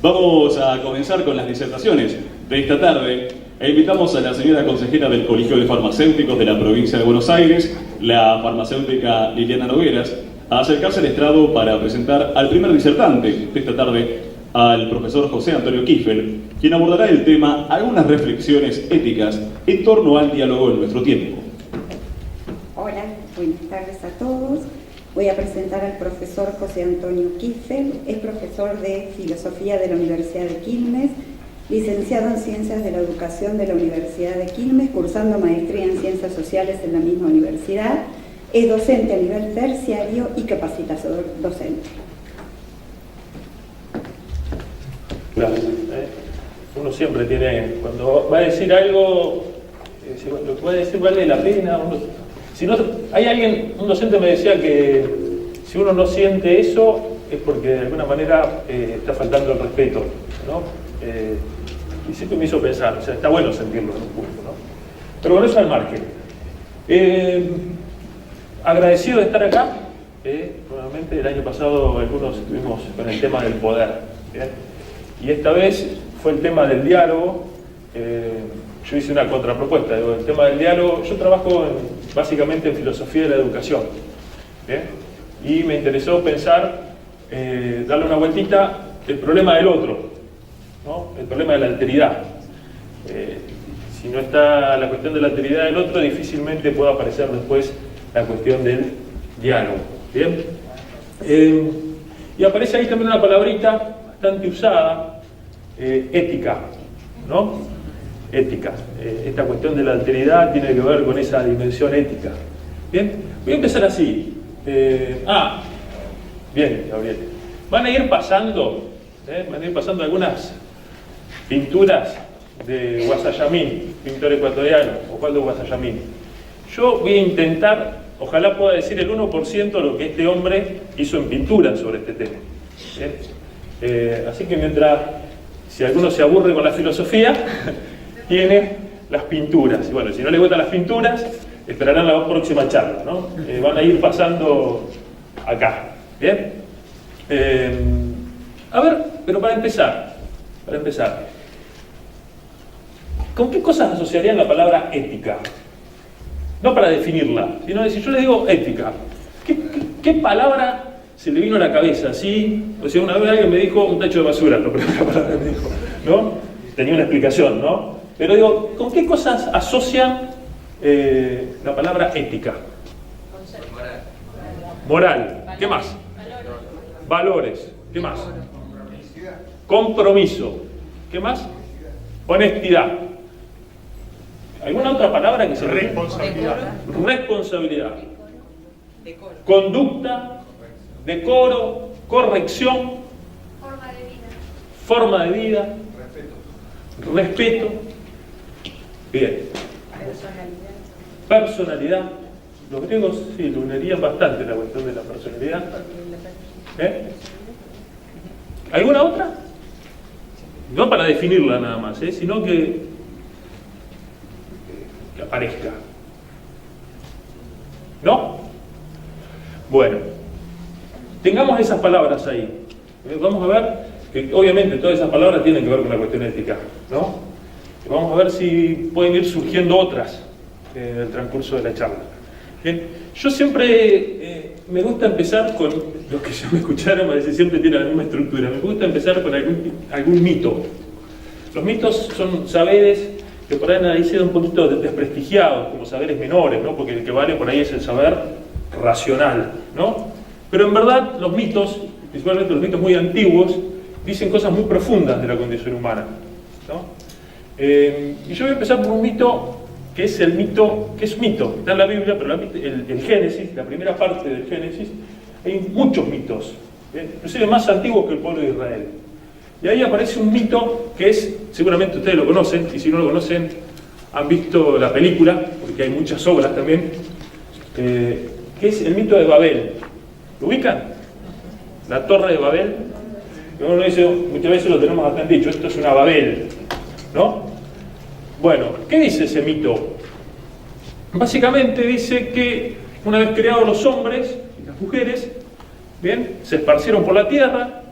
Vamos a comenzar con las disertaciones de esta tarde e invitamos a la señora consejera del Colegio de Farmacéuticos de la provincia de Buenos Aires, la farmacéutica Liliana Nogueras, a acercarse al estrado para presentar al primer disertante de esta tarde, al profesor José Antonio Kiffel, quien abordará el tema algunas reflexiones éticas en torno al diálogo en nuestro tiempo. Hola, buenas tardes a todos. Voy a presentar al profesor José Antonio Kiffel. Es profesor de Filosofía de la Universidad de Quilmes, licenciado en Ciencias de la Educación de la Universidad de Quilmes, cursando maestría en Ciencias Sociales en la misma universidad. Es docente a nivel terciario y capacitador docente. Gracias. Uno siempre tiene, cuando va a decir algo, lo que va a decir vale la pena. Si no, hay alguien, un docente me decía que si uno no siente eso es porque de alguna manera está faltando el respeto, ¿no? Y siempre me hizo pensar, o sea, está bueno sentirlo en un punto, ¿no? Pero con eso al margen. Agradecido de estar acá. Nuevamente, el año pasado algunos estuvimos con el tema del poder, ¿bien? Y esta vez fue el tema del diálogo. Yo hice una contrapropuesta, digo, el tema del diálogo. Yo trabajo básicamente en filosofía de la educación, ¿bien? Y me interesó pensar, darle una vueltita, el problema del otro, ¿no? El problema de la alteridad. Si no está la cuestión de la alteridad del otro, difícilmente pueda aparecer después la cuestión del diálogo, ¿bien? Y aparece ahí también una palabrita bastante usada, ética, ¿no? Ética. Esta cuestión de la alteridad tiene que ver con esa dimensión ética. Bien, voy a empezar así. Bien, Gabriel. Van a ir pasando algunas pinturas de Guasallamin, pintor ecuatoriano, Osvaldo Guasallamin. Yo voy a intentar, ojalá pueda decir el 1% de lo que este hombre hizo en pintura sobre este tema. ¿Bien? Así que mientras, si alguno se aburre con la filosofía, tiene las pinturas. Y bueno, si no le gustan las pinturas, esperarán la próxima charla, ¿no? Van a ir pasando acá. ¿Bien? A ver, pero para empezar, ¿con qué cosas asociarían la palabra ética? No para definirla, sino decir, yo le digo ética. ¿Qué palabra se le vino a la cabeza? ¿Sí? O sea, una vez alguien me dijo un tacho de basura, la primera palabra que me dijo, ¿no? Tenía una explicación, ¿no? Pero digo, ¿con qué cosas asocian la palabra ética? Moral. ¿Qué más? Valores. ¿Qué más? Compromiso. ¿Qué más? Honestidad. ¿Alguna otra palabra que se le Responsabilidad. Responsabilidad. Conducta. Decoro. Corrección. Forma de vida. Respeto. Bien. Personalidad. Los griegos sí lo unerían bastante la cuestión de la personalidad. ¿Alguna otra? No para definirla nada más, sino que aparezca. ¿No? Bueno, tengamos esas palabras ahí. Vamos a ver que obviamente todas esas palabras tienen que ver con la cuestión ética, ¿no? Vamos a ver si pueden ir surgiendo otras en el transcurso de la charla. Bien, yo siempre me gusta empezar con, los que ya me escucharon, me dicen, siempre tiene la misma estructura, me gusta empezar con algún mito. Los mitos son saberes que por ahí han sido un poquito desprestigiados, como saberes menores, ¿no? Porque el que vale por ahí es el saber racional, ¿no? Pero en verdad los mitos, principalmente los mitos muy antiguos, dicen cosas muy profundas de la condición humana, ¿no? Y yo voy a empezar por un mito que es el mito, que es mito, está en la Biblia, pero el Génesis, la primera parte del Génesis, hay muchos mitos, inclusive más antiguos que el pueblo de Israel. Y ahí aparece un mito que es, seguramente ustedes lo conocen, y si no lo conocen, han visto la película, porque hay muchas obras también, que es el mito de Babel. ¿Lo ubican? La Torre de Babel. Y uno dice, muchas veces lo tenemos acá dicho, esto es una Babel, ¿no? Bueno, ¿qué dice ese mito? Básicamente dice que una vez creados los hombres y las mujeres, bien, se esparcieron por la tierra,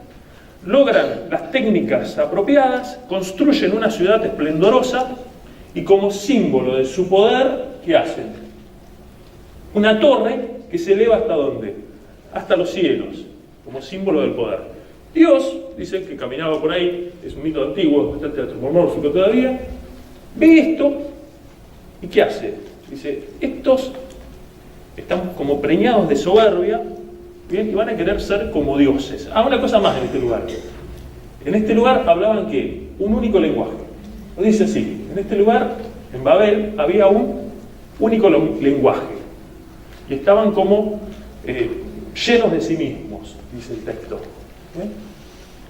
logran las técnicas apropiadas, construyen una ciudad esplendorosa y como símbolo de su poder, ¿qué hacen? Una torre que se eleva ¿hasta dónde? Hasta los cielos, como símbolo del poder. Dios, dice que caminaba por ahí, es un mito antiguo, bastante antropomórfico todavía, ve esto y ¿qué hace? Dice, estos están como preñados de soberbia, ¿bien? Y van a querer ser como dioses. Una cosa más en este lugar. En este lugar hablaban ¿qué? Un único lenguaje. Lo dice así, en este lugar, en Babel, había un único lenguaje. Y estaban como llenos de sí mismos, dice el texto. ¿Bien?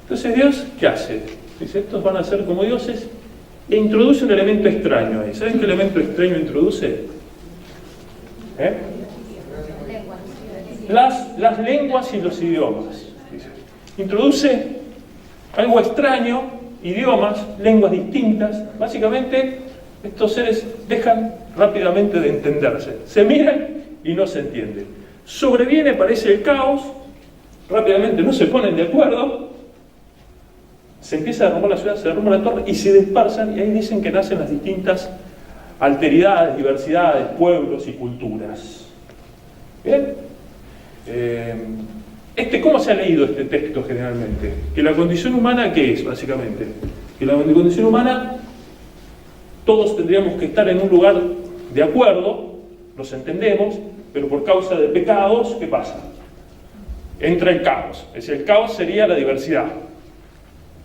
Entonces Dios, ¿qué hace? Dice, estos van a ser como dioses e introduce un elemento extraño ahí. ¿Saben qué elemento extraño introduce? Las lenguas y los idiomas. Dice. Introduce algo extraño, idiomas, lenguas distintas. Básicamente, estos seres dejan rápidamente de entenderse. Se miran y no se entienden. Sobreviene, parece el caos, rápidamente no se ponen de acuerdo, se empieza a derrumbar la ciudad, se derrumba la torre y se dispersan, y ahí dicen que nacen las distintas alteridades, diversidades, pueblos y culturas. ¿Bien? ¿Cómo se ha leído este texto generalmente? Que la condición humana, ¿qué es básicamente? Que la condición humana, todos tendríamos que estar en un lugar de acuerdo, los entendemos, pero por causa de pecados, ¿qué pasa? Entra el caos. Es decir, el caos sería la diversidad.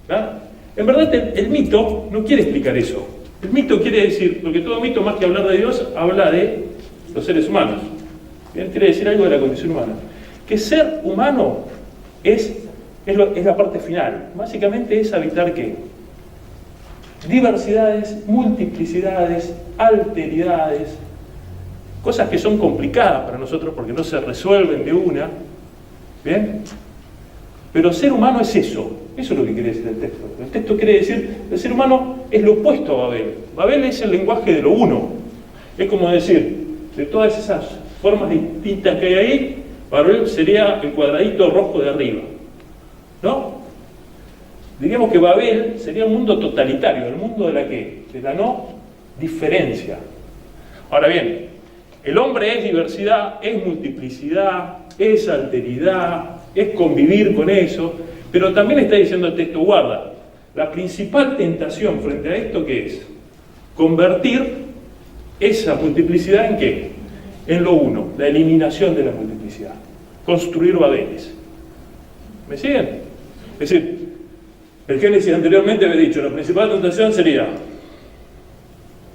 ¿Ah? En verdad el mito no quiere explicar eso. El mito quiere decir, porque todo mito más que hablar de Dios, habla de los seres humanos. ¿Bien? Quiere decir algo de la condición humana. Que ser humano es la parte final. Básicamente es habitar ¿qué? Diversidades, multiplicidades, alteridades, cosas que son complicadas para nosotros porque no se resuelven de una. ¿Bien? Pero ser humano es eso. Eso es lo que quiere decir el texto. El texto quiere decir, el ser humano es lo opuesto a Babel. Babel es el lenguaje de lo uno. Es como decir, de todas esas formas distintas que hay ahí, Babel sería el cuadradito rojo de arriba. ¿No? Diríamos que Babel sería un mundo totalitario, el mundo de la ¿qué? De la no diferencia. Ahora bien, el hombre es diversidad, es multiplicidad, es alteridad, es convivir con eso, pero también está diciendo el texto, guarda, la principal tentación frente a esto, ¿qué es? Convertir esa multiplicidad ¿en qué? En lo uno, la eliminación de la multiplicidad, construir Babeles. ¿Me siguen? Es decir, el Génesis anteriormente había dicho, la principal tentación sería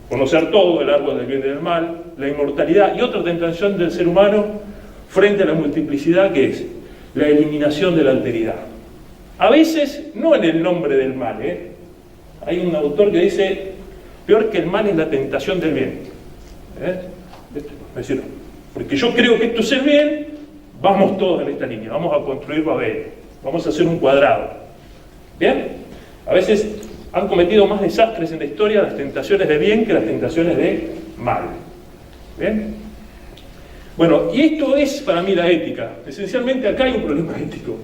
conocer todo, el árbol del bien y del mal, la inmortalidad, y otra tentación del ser humano frente a la multiplicidad, que es la eliminación de la alteridad. A veces, no en el nombre del mal, Hay un autor que dice, peor que el mal es la tentación del bien. Es decir, porque yo creo que esto es el bien, vamos todos en esta línea, vamos a construir Babel, vamos a hacer un cuadrado. ¿Bien? A veces han cometido más desastres en la historia las tentaciones de bien que las tentaciones de mal. ¿Bien? Bueno, y esto es para mí la ética. Esencialmente acá hay un problema ético.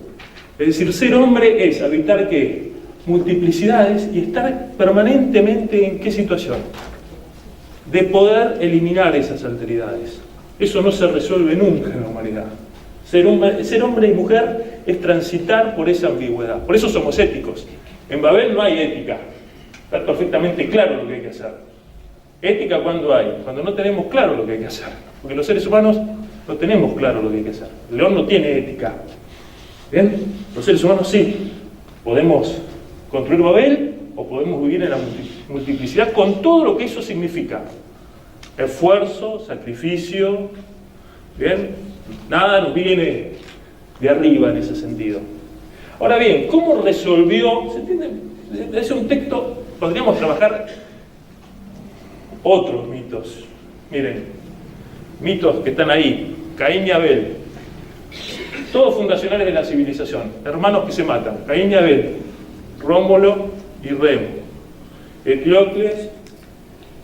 Es decir, ser hombre es habitar ¿qué? Multiplicidades y estar permanentemente ¿en qué situación? De poder eliminar esas alteridades. Eso no se resuelve nunca en la humanidad. Ser hombre y mujer es transitar por esa ambigüedad. Por eso somos éticos. En Babel no hay ética. Está perfectamente claro lo que hay que hacer. Ética cuando hay, cuando no tenemos claro lo que hay que hacer. Porque los seres humanos no tenemos claro lo que hay que hacer. El león no tiene ética. ¿Bien? Los seres humanos sí. Podemos construir Babel o podemos vivir en la multiplicidad con todo lo que eso significa. Esfuerzo, sacrificio. ¿Bien? Nada nos viene de arriba en ese sentido. Ahora bien, ¿cómo resolvió? ¿Se entiende? Es un texto, podríamos trabajar otros mitos. Miren, mitos que están ahí. Caín y Abel. Todos fundacionales de la civilización. Hermanos que se matan. Caín y Abel. Rómulo y Remo. Eteocles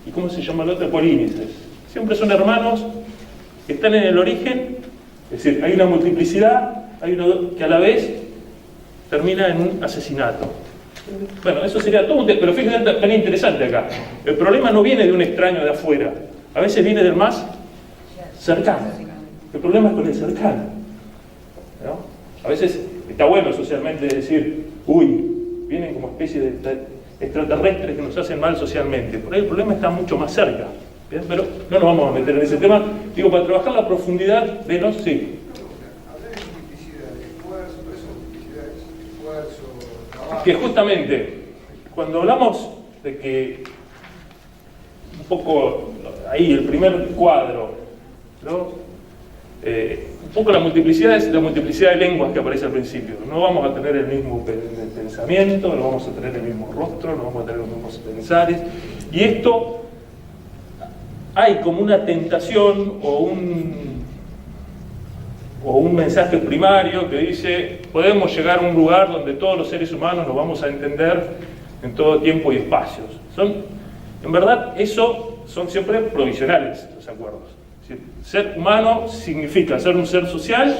y ¿cómo se llama el otro? Polínices. Siempre son hermanos que están en el origen. Es decir, hay una multiplicidad, hay uno que a la vez termina en un asesinato. Bueno, eso sería todo un tema, pero fíjense, tan interesante acá. El problema no viene de un extraño de afuera, a veces viene del más cercano. El problema es con el cercano, ¿no? A veces está bueno socialmente decir, uy, vienen como especie de extraterrestres que nos hacen mal socialmente. Por ahí el problema está mucho más cerca. ¿Bien? Pero no nos vamos a meter en ese tema. Digo, para trabajar la profundidad de los... Sí. Que justamente, cuando hablamos de que, un poco ahí, el primer cuadro, ¿no? Un poco la multiplicidad es la multiplicidad de lenguas que aparece al principio. No vamos a tener el mismo pensamiento, no vamos a tener el mismo rostro, no vamos a tener los mismos pensares. Y esto, hay como una tentación o un mensaje primario que dice, podemos llegar a un lugar donde todos los seres humanos nos vamos a entender en todo tiempo y espacios. En verdad, eso son siempre provisionales, los acuerdos. Es decir, ser humano significa ser un ser social,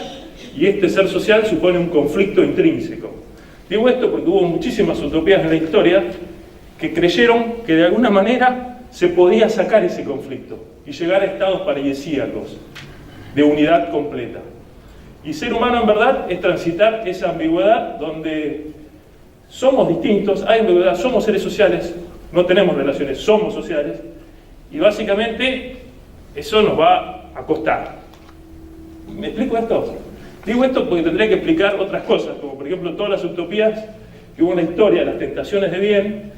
y este ser social supone un conflicto intrínseco. Digo esto porque hubo muchísimas utopías en la historia que creyeron que de alguna manera se podía sacar ese conflicto y llegar a estados paradisíacos de unidad completa. Y ser humano en verdad es transitar esa ambigüedad donde somos distintos, hay ambigüedad, somos seres sociales, no tenemos relaciones, somos sociales, y básicamente eso nos va a costar. ¿Me explico esto? Digo esto porque tendría que explicar otras cosas, como por ejemplo todas las utopías que hubo en la historia, las tentaciones de bien,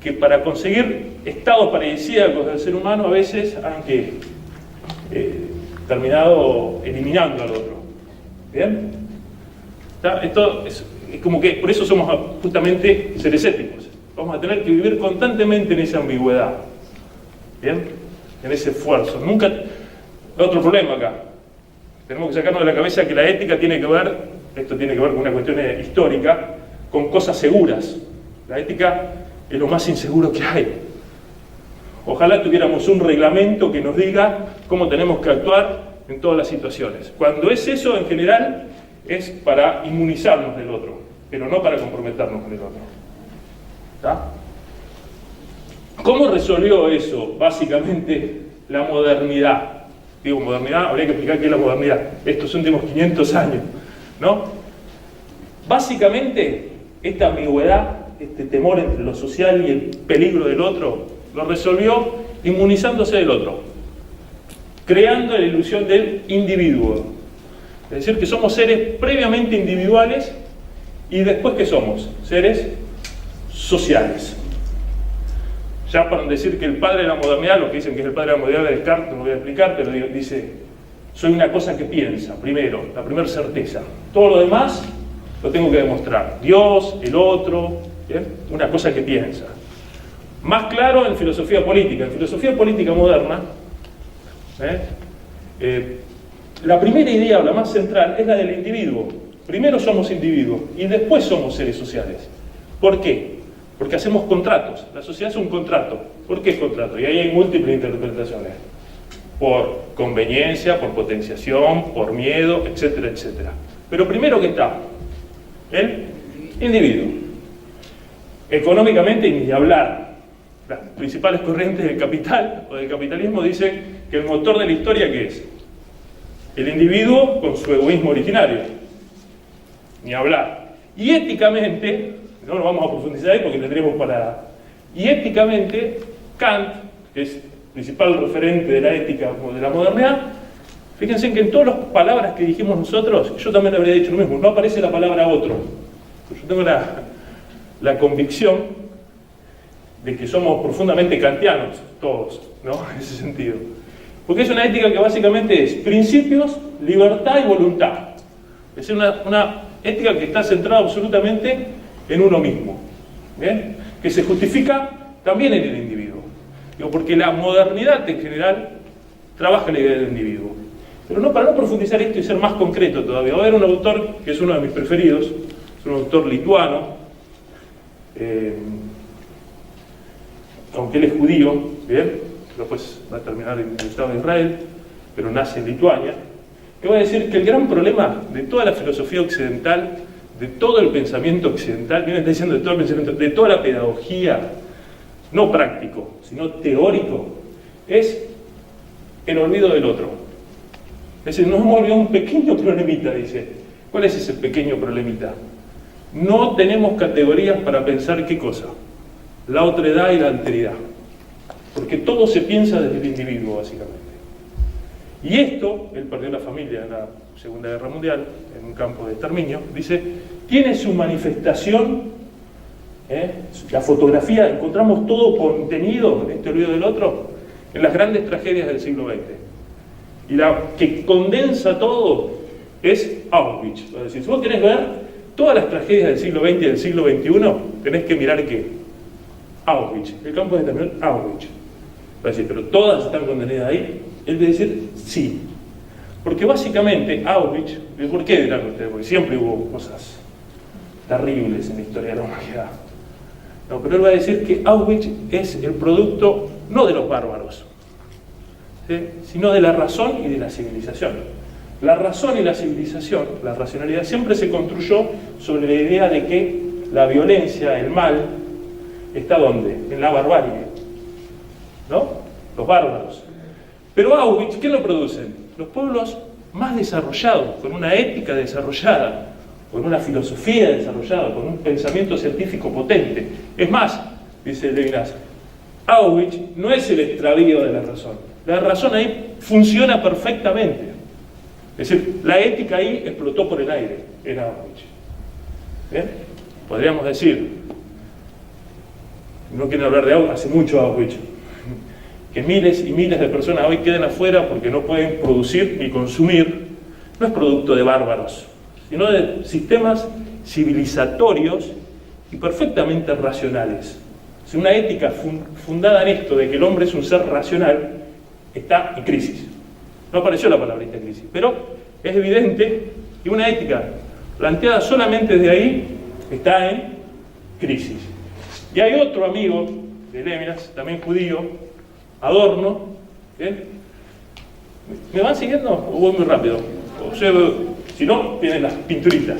que para conseguir estados paradisíacos del ser humano a veces han terminado eliminando al otro. ¿Bien? Esto es como que por eso somos justamente seres éticos. Vamos a tener que vivir constantemente en esa ambigüedad. ¿Bien? En ese esfuerzo. Nunca... Otro problema acá. Tenemos que sacarnos de la cabeza que la ética tiene que ver, esto tiene que ver con una cuestión histórica, con cosas seguras. La ética es lo más inseguro que hay. Ojalá tuviéramos un reglamento que nos diga cómo tenemos que actuar en todas las situaciones. Cuando es eso, en general, es para inmunizarnos del otro, pero no para comprometernos con el otro. ¿Está? ¿Cómo resolvió eso, básicamente, la modernidad? Digo, modernidad, habría que explicar qué es la modernidad. Estos últimos 500 años, ¿no? Básicamente, esta ambigüedad, este temor entre lo social y el peligro del otro, lo resolvió inmunizándose del otro, creando la ilusión del individuo. Es decir, que somos seres previamente individuales y después que somos seres sociales. Ya para decir que el padre de la modernidad, lo que dicen que es el padre de la modernidad de Descartes, no lo voy a explicar, pero dice, soy una cosa que piensa, primero, la primera certeza. Todo lo demás lo tengo que demostrar. Dios, el otro, ¿bien? Una cosa que piensa. Más claro en filosofía política. En filosofía política moderna, la primera idea, o la más central, es la del individuo. Primero somos individuos y después somos seres sociales. ¿Por qué? Porque hacemos contratos. La sociedad es un contrato. ¿Por qué es contrato? Y ahí hay múltiples interpretaciones. Por conveniencia, por potenciación, por miedo, etcétera, etcétera. Pero primero que está el individuo. Económicamente, ni hablar. Las principales corrientes del capital o del capitalismo dicen que el motor de la historia, ¿qué es? El individuo con su egoísmo originario. Ni hablar. Y éticamente, no lo vamos a profundizar ahí porque tendremos para... Y éticamente, Kant, que es el principal referente de la ética de la modernidad, fíjense que en todas las palabras que dijimos nosotros, yo también habría dicho lo mismo, no aparece la palabra otro. Yo tengo la convicción de que somos profundamente kantianos, todos, ¿no? En ese sentido. Porque es una ética que básicamente es principios, libertad y voluntad. Es una ética que está centrada absolutamente en uno mismo, ¿bien? Que se justifica también en el individuo. Digo, porque la modernidad en general trabaja la idea del individuo. Pero no, para no profundizar esto y ser más concreto todavía, va a haber un autor que es uno de mis preferidos, es un autor lituano, aunque él es judío, ¿bien? Después va a terminar en el Estado de Israel, pero nace en Lituania, que va a decir que el gran problema de toda la filosofía occidental de todo el pensamiento occidental, viene diciendo de todo el pensamiento, de toda la pedagogía, no práctico, sino teórico, es el olvido del otro. Es decir, nos hemos olvidado un pequeño problemita, dice. ¿Cuál es ese pequeño problemita? No tenemos categorías para pensar qué cosa. La otredad y la alteridad. Porque todo se piensa desde el individuo, básicamente. Y esto, él perdió la familia en la Segunda Guerra Mundial, en un campo de exterminio, dice, tiene su manifestación, la fotografía, encontramos todo contenido en este olvido del otro, en las grandes tragedias del siglo XX. Y la que condensa todo es Auschwitz. Es decir, si vos querés ver todas las tragedias del siglo XX y del siglo XXI, tenés que mirar ¿qué? Auschwitz, el campo de exterminio Auschwitz. Va a decir, pero todas están contenidas ahí. Él va a decir, sí. Porque básicamente Auschwitz, ¿por qué dirán ustedes? Porque siempre hubo cosas terribles en la historia de la humanidad. No, pero él va a decir que Auschwitz es el producto no de los bárbaros, ¿sí? Sino de la razón y de la civilización. La razón y la civilización, la racionalidad, siempre se construyó sobre la idea de que la violencia, el mal, ¿está dónde? En la barbarie, ¿no? Los bárbaros. Pero Auschwitz, ¿qué lo producen? Los pueblos más desarrollados, con una ética desarrollada, con una filosofía desarrollada, con un pensamiento científico potente. Es más, dice Levinas, Auschwitz no es el extravío de la razón. La razón ahí funciona perfectamente. Es decir, la ética ahí explotó por el aire en Auschwitz. ¿Bien? Podríamos decir, no quiero hablar de Auschwitz, hace mucho Auschwitz, que miles y miles de personas hoy queden afuera porque no pueden producir ni consumir, no es producto de bárbaros, sino de sistemas civilizatorios y perfectamente racionales. Si una ética fundada en esto de que el hombre es un ser racional, está en crisis. No apareció la palabrita crisis, pero es evidente que una ética planteada solamente desde ahí está en crisis. Y hay otro amigo de Levinas, también judío, Adorno, ¿bien? ¿Me van siguiendo o voy muy rápido? O sea, si no, vienen las pinturitas.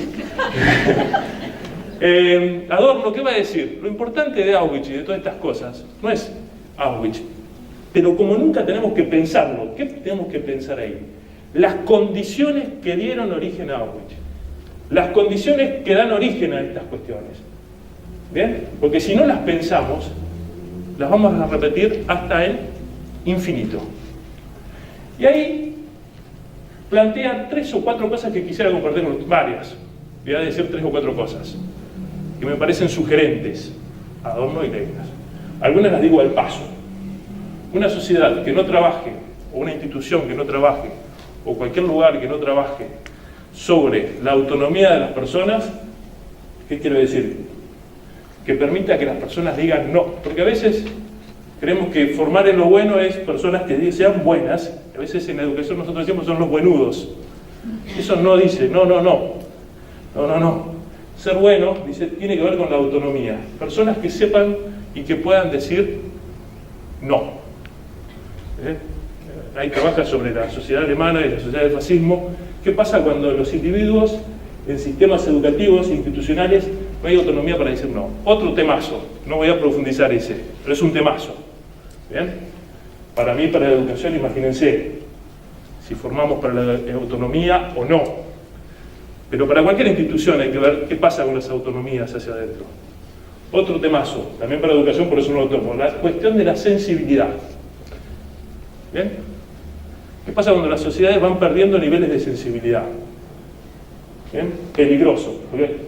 Adorno, ¿qué va a decir? Lo importante de Auschwitz y de todas estas cosas no es Auschwitz, pero como nunca tenemos que pensarlo, ¿qué tenemos que pensar ahí? Las condiciones que dieron origen a Auschwitz, las condiciones que dan origen a estas cuestiones. ¿Bien? Porque si no las pensamos, las vamos a repetir hasta el infinito. Y ahí plantea 3 o 4 cosas que quisiera compartir con varias. Voy a decir 3 o 4 cosas que me parecen sugerentes a Adorno y Levinas. Algunas las digo al paso. Una sociedad que no trabaje, o una institución que no trabaje, o cualquier lugar que no trabaje sobre la autonomía de las personas, ¿qué quiero decir? Que permita que las personas digan no, porque a veces creemos que formar en lo bueno es personas que sean buenas, a veces en la educación nosotros decimos son los buenudos. Eso no dice, no. Ser bueno, dice, tiene que ver con la autonomía. Personas que sepan y que puedan decir no. Ahí trabaja sobre la sociedad alemana y la sociedad del fascismo. ¿Qué pasa cuando los individuos en sistemas educativos e institucionales no hay autonomía para decir no? Otro temazo, no voy a profundizar ese, pero es un temazo. ¿Bien? Para mí, para la educación, imagínense si formamos para la autonomía o no. Pero para cualquier institución hay que ver qué pasa con las autonomías hacia adentro. Otro temazo, también para la educación, por eso no lo tomo, la cuestión de la sensibilidad. ¿Bien? ¿Qué pasa cuando las sociedades van perdiendo niveles de sensibilidad? ¿Bien? Peligroso.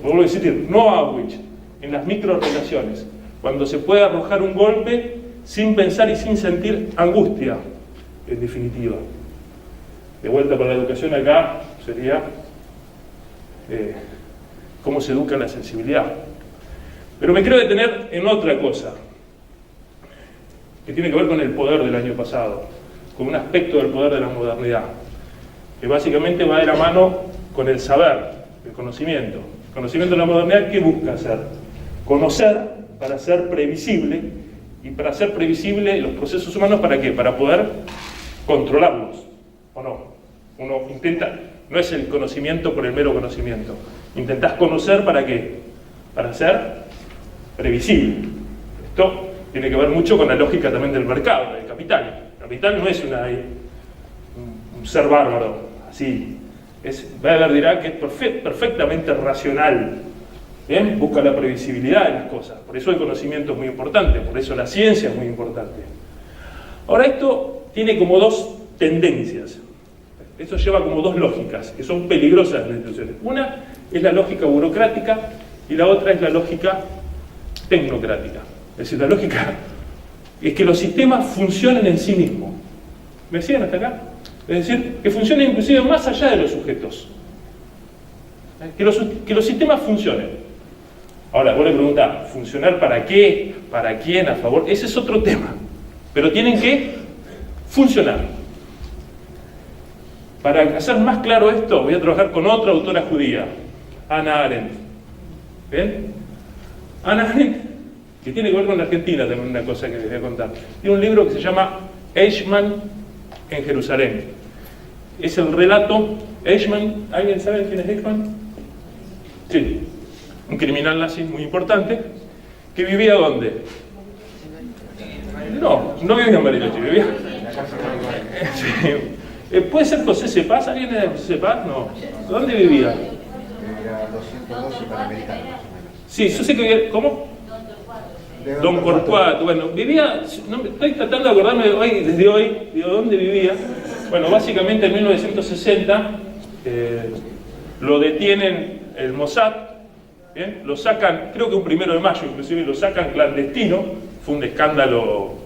Vuelvo a insistir, no Auschwitz, en las microrelaciones. Cuando se puede arrojar un golpe sin pensar y sin sentir angustia, en definitiva. De vuelta para la educación acá sería cómo se educa la sensibilidad. Pero me quiero detener en otra cosa, que tiene que ver con el poder del año pasado, con un aspecto del poder de la modernidad, que básicamente va de la mano con el saber, el conocimiento. El conocimiento de la modernidad, ¿qué busca hacer? Conocer para ser previsible, y para ser previsible los procesos humanos, ¿para qué? Para poder controlarlos, ¿o no? Uno intenta, no es el conocimiento por el mero conocimiento, Intentás conocer ¿para qué? Para ser previsible. Esto tiene que ver mucho con la lógica también del mercado, del capital. El capital no es un ser bárbaro, así. Weber dirá que es perfectamente racional. ¿Bien? Busca la previsibilidad de las cosas. Por eso el conocimiento es muy importante, por eso la ciencia es muy importante. Ahora, esto tiene como dos tendencias. Esto lleva como dos lógicas, que son peligrosas en las instituciones. Una es la lógica burocrática y la otra es la lógica tecnocrática. Es decir, la lógica es que los sistemas funcionen en sí mismos. ¿Me siguen hasta acá? Es decir, que funcionen inclusive más allá de los sujetos. Que los sistemas funcionen. Ahora, vos le preguntás, ¿funcionar para qué? ¿Para quién? ¿A favor? Ese es otro tema. Pero tienen que funcionar. Para hacer más claro esto, voy a trabajar con otra autora judía, Hannah Arendt. ¿Bien? Hannah Arendt, que tiene que ver con la Argentina también, una cosa que les voy a contar. Tiene un libro que se llama Eichmann en Jerusalén. Es el relato, Eichmann, ¿alguien sabe quién es Eichmann? Sí, un criminal nazi muy importante, que vivía ¿dónde? No vivía en Bariloche, vivía... Sí. ¿Puede ser José Cepaz? ¿Alguien es de José Cepaz? No. ¿Dónde vivía? Era 212 Panamericano. Sí, yo sé que vivía... ¿Cómo? Don Torcuato. Bueno, vivía... No, estoy tratando de acordarme desde hoy, digo, ¿dónde vivía? Bueno, básicamente en 1960 lo detienen el Mossad, ¿bien? Lo sacan, creo que un 1 de mayo inclusive, lo sacan clandestino, fue un escándalo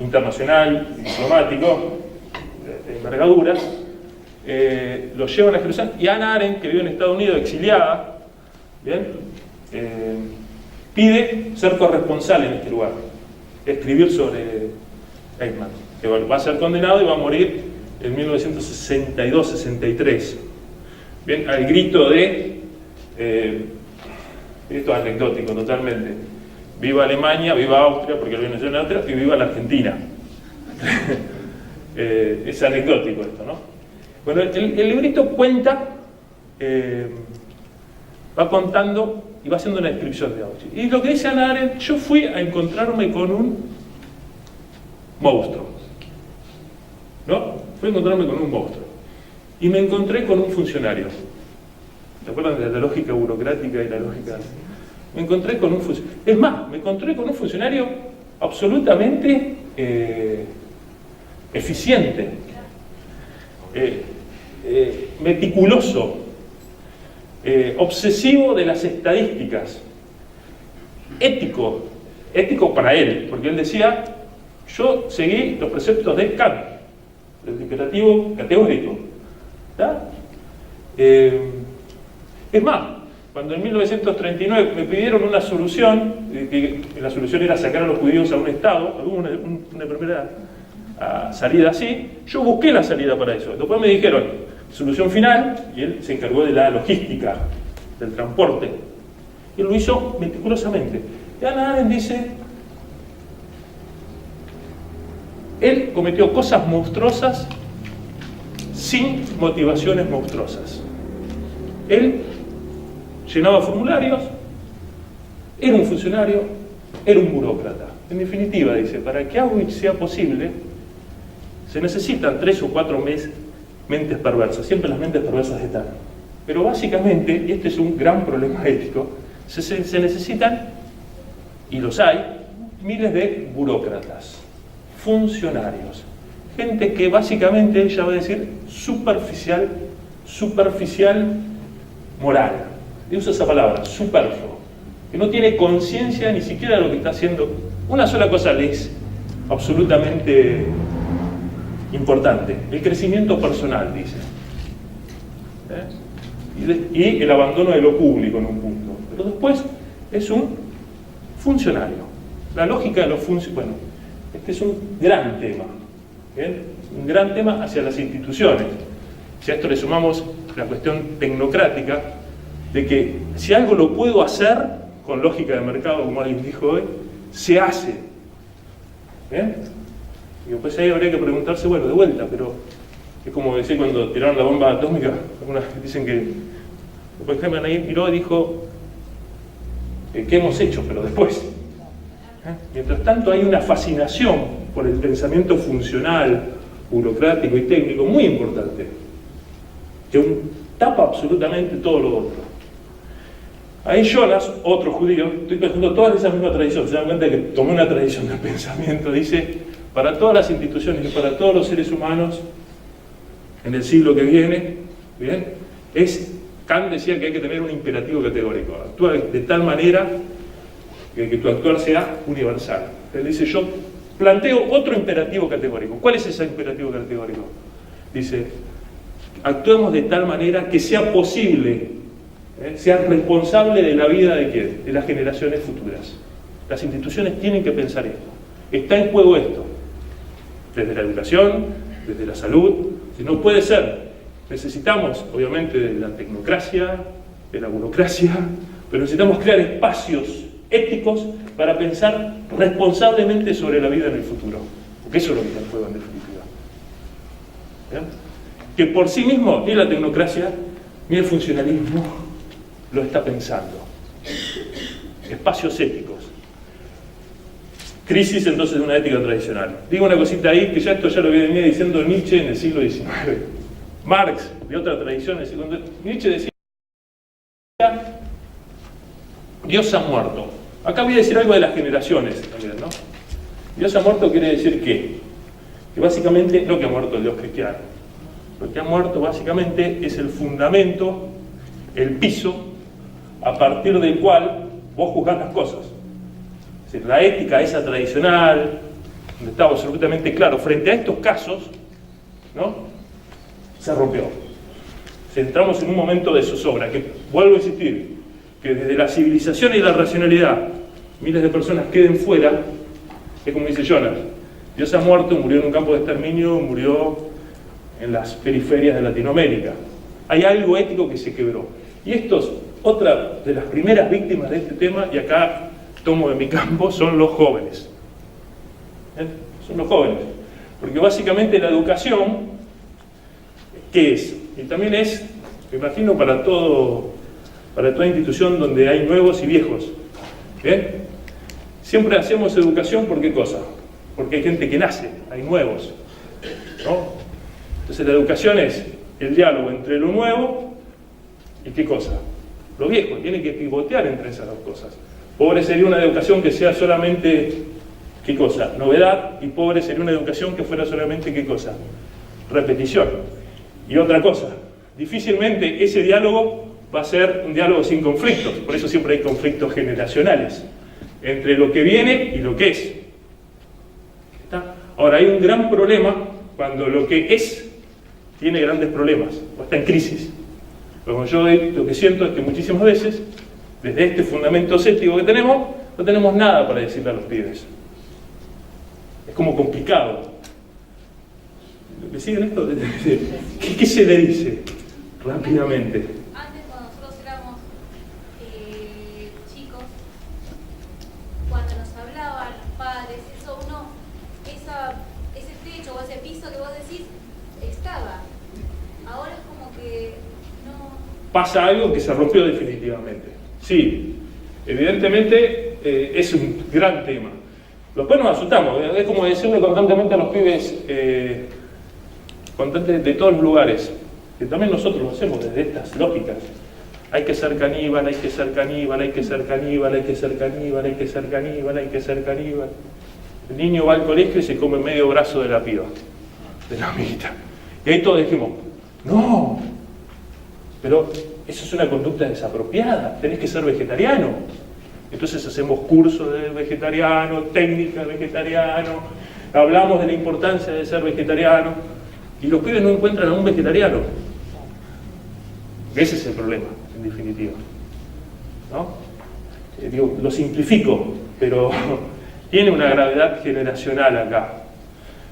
internacional, diplomático, de envergadura. Lo llevan a Jerusalén y Hannah Arendt, que vive en Estados Unidos, exiliada, ¿bien? Pide ser corresponsal en este lugar, escribir sobre Eichmann, que va a ser condenado y va a morir en 1962-63. Bien, al grito de, esto es anecdótico totalmente, viva Alemania, viva Austria, porque lo viene en Austria, y viva la Argentina. Es anecdótico esto, ¿no? Bueno, el librito cuenta, va contando y va haciendo una descripción de Auschwitz. Y lo que dice Hannah Arendt, yo fui a encontrarme con un monstruo, ¿no? Fui a encontrarme con un monstruo. Y me encontré con un funcionario. ¿Se acuerdan de la lógica burocrática y la lógica? Me encontré con un funcionario. Es más, me encontré con un funcionario absolutamente eficiente, meticuloso, obsesivo de las estadísticas, ético para él, porque él decía, yo seguí los preceptos de Kant, del imperativo categórico. ¿Está? Es más, cuando en 1939 me pidieron una solución, que la solución era sacar a los judíos a un estado, hubo una primera salida así, yo busqué la salida para eso. Después me dijeron, solución final, y él se encargó de la logística, del transporte. Y él lo hizo meticulosamente. Y Hannah Arendt dice, él cometió cosas monstruosas sin motivaciones monstruosas. Él llenaba formularios, era un funcionario, era un burócrata. En definitiva, dice, para que Auschwitz sea posible, se necesitan 3 o 4 mentes perversas. Siempre las mentes perversas están. Pero básicamente, y este es un gran problema ético, se necesitan, y los hay, miles de burócratas, funcionarios, gente que básicamente, ella va a decir, superficial moral. Y usa esa palabra, superfluo, que no tiene conciencia ni siquiera de lo que está haciendo. Una sola cosa le es absolutamente importante, el crecimiento personal, dice. Y el abandono de lo público en un punto. Pero después es un funcionario. La lógica de los funcionarios, bueno, este es un gran tema, ¿bien? Un gran tema hacia las instituciones. Si a esto le sumamos la cuestión tecnocrática, de que si algo lo puedo hacer, con lógica de mercado, como alguien dijo hoy, se hace. ¿Bien? Y después ahí habría que preguntarse, bueno, de vuelta, pero es como decir cuando tiraron la bomba atómica, algunas dicen que Por ejemplo, ahí miró y dijo, ¿qué hemos hecho? Pero después. Mientras tanto hay una fascinación por el pensamiento funcional, burocrático y técnico muy importante, que tapa absolutamente todo lo otro. Ahí Jonas, otro judío, estoy pensando todas esas mismas tradiciones, se dan cuenta que tomé una tradición de pensamiento, dice, para todas las instituciones y para todos los seres humanos, en el siglo que viene, ¿bien? Kant decía que hay que tener un imperativo categórico, actúa de tal manera que tu actuar sea universal. Él dice, yo planteo otro imperativo categórico. ¿Cuál es ese imperativo categórico? Dice, actuemos de tal manera que sea posible, sea responsable de la vida de quién, de las generaciones futuras. Las instituciones tienen que pensar esto. Está en juego esto, desde la educación, desde la salud. Si no puede ser, necesitamos obviamente de la tecnocracia, de la burocracia, pero necesitamos crear espacios éticos para pensar responsablemente sobre la vida en el futuro, porque eso es lo que está en juego en definitiva. ¿Bien? Que por sí mismo ni la tecnocracia ni el funcionalismo lo está pensando. Espacios éticos. Crisis entonces de una ética tradicional. Digo una cosita ahí, que esto ya lo venía diciendo Nietzsche en el siglo XIX. Marx, de otra tradición, Nietzsche decía, Dios ha muerto. Acá voy a decir algo de las generaciones también, ¿no? Dios ha muerto quiere decir ¿qué? Que básicamente, no que ha muerto el Dios cristiano, lo que ha muerto básicamente es el fundamento, el piso, a partir del cual vos juzgás las cosas. Es decir, la ética esa tradicional, donde estaba absolutamente claro, frente a estos casos, ¿no? Se rompió. Entramos en un momento de zozobra, que vuelvo a insistir, que desde la civilización y la racionalidad miles de personas queden fuera, es como dice Jonas, Dios ha muerto, murió en un campo de exterminio, murió en las periferias de Latinoamérica. Hay algo ético que se quebró. Y esto es otra de las primeras víctimas de este tema, y acá tomo de mi campo, son los jóvenes. Son los jóvenes. Porque básicamente la educación, ¿qué es? Y también es, me imagino, para toda institución donde hay nuevos y viejos. ¿Bien? Siempre hacemos educación por qué cosa? Porque hay gente que nace, hay nuevos, ¿no? Entonces la educación es el diálogo entre lo nuevo y qué cosa, lo viejo. Tiene que pivotear entre esas dos cosas. Pobre sería una educación que sea solamente qué cosa, novedad, y pobre sería una educación que fuera solamente qué cosa, repetición. Y otra cosa, difícilmente ese diálogo va a ser un diálogo sin conflictos, por eso siempre hay conflictos generacionales entre lo que viene y lo que es. ¿Está? Ahora, hay un gran problema cuando lo que es tiene grandes problemas, o está en crisis. Como yo lo que siento es que muchísimas veces, desde este fundamento ético que tenemos, no tenemos nada para decirle a los pibes. Es como complicado. ¿Me siguen esto? ¿Qué se le dice rápidamente? Antes, cuando nosotros éramos chicos, cuando nos hablaban los padres, ese techo o ese piso que vos decís, estaba. Ahora es como que no... Pasa algo que se rompió definitivamente. Sí, evidentemente es un gran tema. Después nos asustamos, es como decirle constantemente a los pibes, constantemente de todos los lugares, que también nosotros lo hacemos desde estas lógicas. Hay que ser caníbal, hay que ser caníbal, hay que ser caníbal, hay que ser caníbal, hay que ser caníbal, hay que ser caníbal. El niño va al colegio y se come medio brazo de la piba, de la amiguita. Y ahí todos dijimos, no, pero eso es una conducta desapropiada, tenés que ser vegetariano. Entonces hacemos cursos de vegetariano, técnicas de vegetariano, hablamos de la importancia de ser vegetariano, y los pibes no encuentran a un vegetariano. Ese es el problema, en definitiva, ¿no? Digo, lo simplifico, pero tiene una gravedad generacional acá.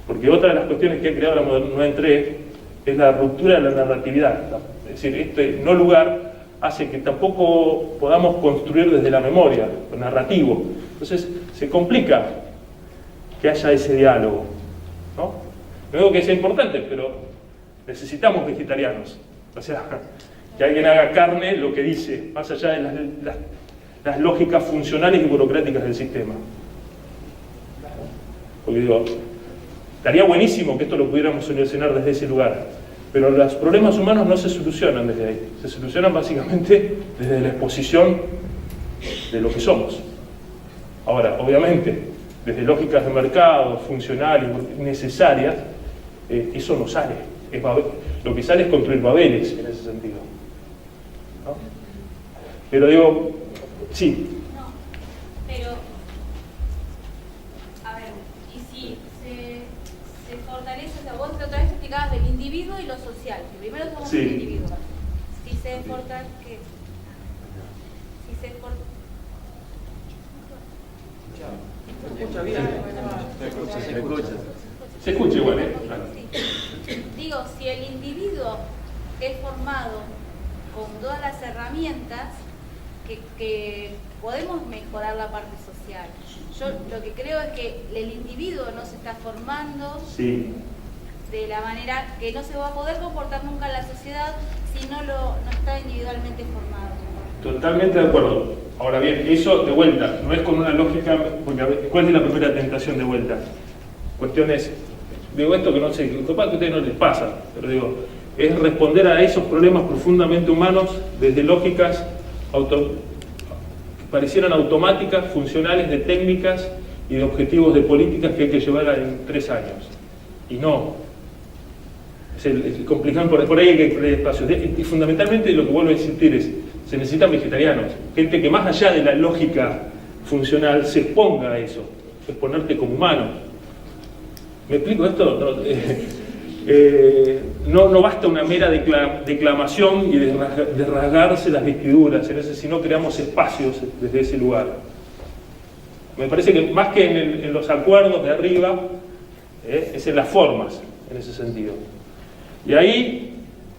Porque otra de las cuestiones que ha creado la modernidad entre es la ruptura de la narratividad. Es decir, este no lugar hace que tampoco podamos construir desde la memoria, lo narrativo. Entonces se complica que haya ese diálogo, ¿no? No digo que sea importante, pero necesitamos vegetarianos. O sea, que alguien haga carne lo que dice, más allá de las lógicas funcionales y burocráticas del sistema. Porque digo, estaría buenísimo que esto lo pudiéramos solucionar desde ese lugar, pero los problemas humanos no se solucionan desde ahí, se solucionan básicamente desde la exposición de lo que somos. Ahora, obviamente, desde lógicas de mercado, funcionales, necesarias, eso no sale. Lo que sale es construir babeles en ese sentido, ¿no? Pero digo, sí. No, pero, a ver, y si se fortalece, o sea, vos otra vez explicabas del individuo y lo social, que primero somos Sí. un individuo. Si se fortalece, ¿qué? Si se fortalece. Se escucha igual, ¿eh? Sí. Digo, si el individuo es formado con todas las herramientas, que podemos mejorar la parte social. Yo lo que creo es que el individuo no se está formando Sí. de la manera que no se va a poder comportar nunca en la sociedad si no está individualmente formado. Totalmente de acuerdo. Ahora bien, eso de vuelta, no es con una lógica, porque a ver, ¿cuál es la primera tentación de vuelta? Cuestión es, digo esto que no sé, capaz que a ustedes no les pasa, pero digo, es responder a esos problemas profundamente humanos desde lógicas que parecieran automáticas, funcionales, de técnicas y de objetivos de políticas que hay que llevar en 3 años. Y no. Es complicado, por ahí hay que crear espacios. Y fundamentalmente lo que vuelvo a insistir es, se necesitan vegetarianos, gente que más allá de la lógica funcional se exponga a eso, exponerte como humano. ¿Me explico esto? No basta una mera declamación y de rasgarse las vestiduras, si no creamos espacios desde ese lugar. Me parece que más que en los acuerdos de arriba, es en las formas, en ese sentido. Y ahí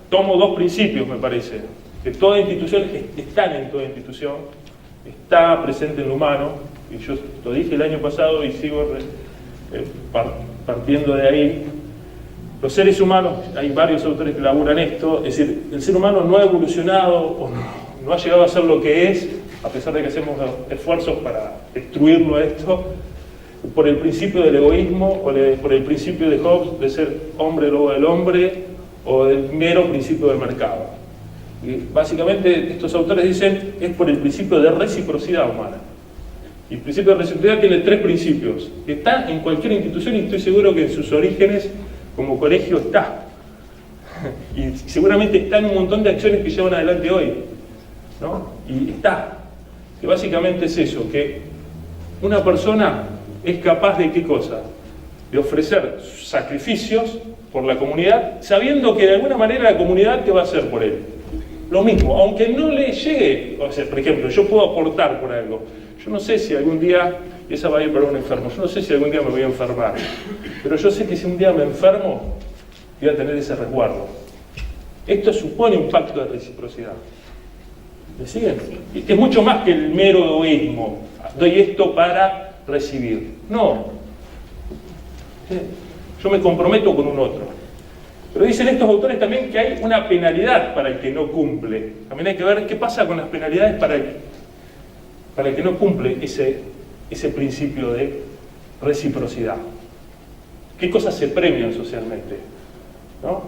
tomo 2 principios, me parece, que toda institución, están en toda institución, está presente en lo humano, y yo lo dije el año pasado y sigo partiendo de ahí. Los seres humanos, hay varios autores que laburan esto, es decir, el ser humano no ha evolucionado o no ha llegado a ser lo que es, a pesar de que hacemos esfuerzos para destruirlo a esto, por el principio del egoísmo o por el principio de Hobbes de ser hombre luego del hombre o del mero principio del mercado. Y básicamente estos autores dicen es por el principio de reciprocidad humana. Y el principio de reciprocidad tiene 3 principios. Está en cualquier institución y estoy seguro que en sus orígenes como colegio está. Y seguramente está en un montón de acciones que llevan adelante hoy, ¿no? Y está. Que básicamente es eso, que una persona es capaz de ¿qué cosa? De ofrecer sacrificios por la comunidad, sabiendo que de alguna manera la comunidad ¿qué va a hacer por él? Lo mismo, aunque no le llegue, o sea, por ejemplo, yo puedo aportar por algo. Yo no sé si algún día, y esa va a ir para un enfermo, yo no sé si algún día me voy a enfermar, pero yo sé que si un día me enfermo, voy a tener ese resguardo. Esto supone un pacto de reciprocidad. ¿Me siguen? Es mucho más que el mero egoísmo. Doy esto para recibir. No. Yo me comprometo con un otro. Pero dicen estos autores también que hay una penalidad para el que no cumple. También hay que ver qué pasa con las penalidades para el que no cumple ese principio de reciprocidad. ¿Qué cosas se premian socialmente? ¿No?